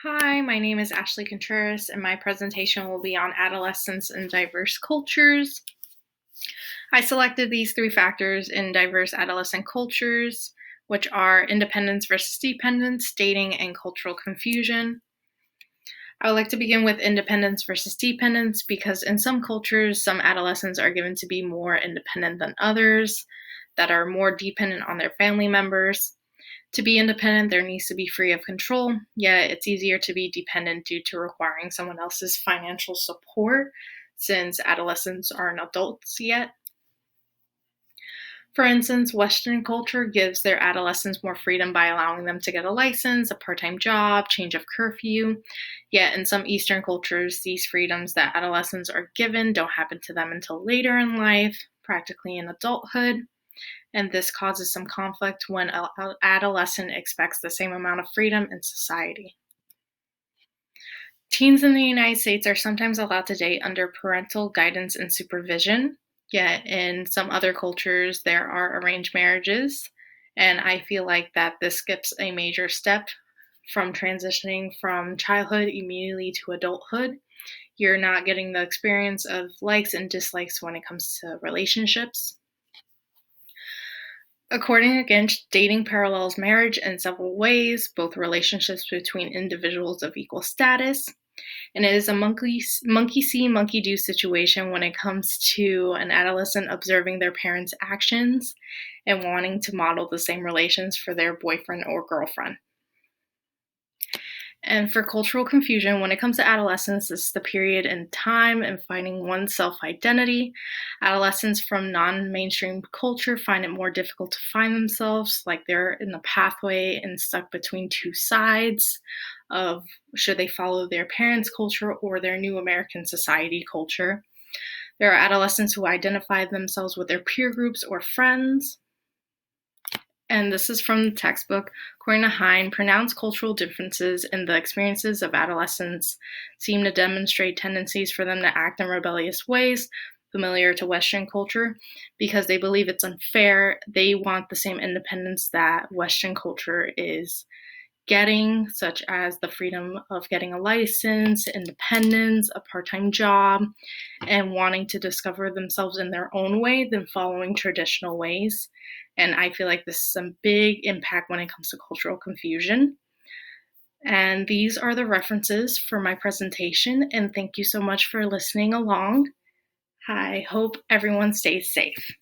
Hi, my name is Ashley Contreras, and my presentation will be on adolescence in diverse cultures. I selected these three factors in diverse adolescent cultures, which are independence versus dependence, dating, and cultural confusion. I would like to begin with independence versus dependence because in some cultures, some adolescents are given to be more independent than others, that are more dependent on their family members. To be independent, there needs to be free of control, yet it's easier to be dependent due to requiring someone else's financial support since adolescents aren't adults yet. For instance, Western culture gives their adolescents more freedom by allowing them to get a license, a part time job, change of curfew. Yet, in some Eastern cultures, these freedoms that adolescents are given don't happen to them until later in life, practically in adulthood. And this causes some conflict when an adolescent expects the same amount of freedom in society. Teens in the United States are sometimes allowed to date under parental guidance and supervision, yet in some other cultures, there are arranged marriages. And I feel like that this skips a major step from transitioning from childhood immediately to adulthood. You're not getting the experience of likes and dislikes when it comes to relationships. According again, dating parallels marriage in several ways, both relationships between individuals of equal status, and it is a monkey see, monkey do situation when it comes to an adolescent observing their parents' actions and wanting to model the same relations for their boyfriend or girlfriend. And for cultural confusion, when it comes to adolescence, this is the period in time and finding one's self identity. Adolescents from non mainstream culture find it more difficult to find themselves, like they're in the pathway and stuck between two sides of should they follow their parents' culture or their new American society culture. There are adolescents who identify themselves with their peer groups or friends. And this is from the textbook. According to Hine, pronounced cultural differences in the experiences of adolescents seem to demonstrate tendencies for them to act in rebellious ways, familiar to Western culture, because they believe it's unfair. They want the same independence that Western culture is getting, such as the freedom of getting a license, independence, a part time job, and wanting to discover themselves in their own way than following traditional ways. And I feel like this is a big impact when it comes to cultural confusion. And these are the references for my presentation. And thank you so much for listening along. I hope everyone stays safe.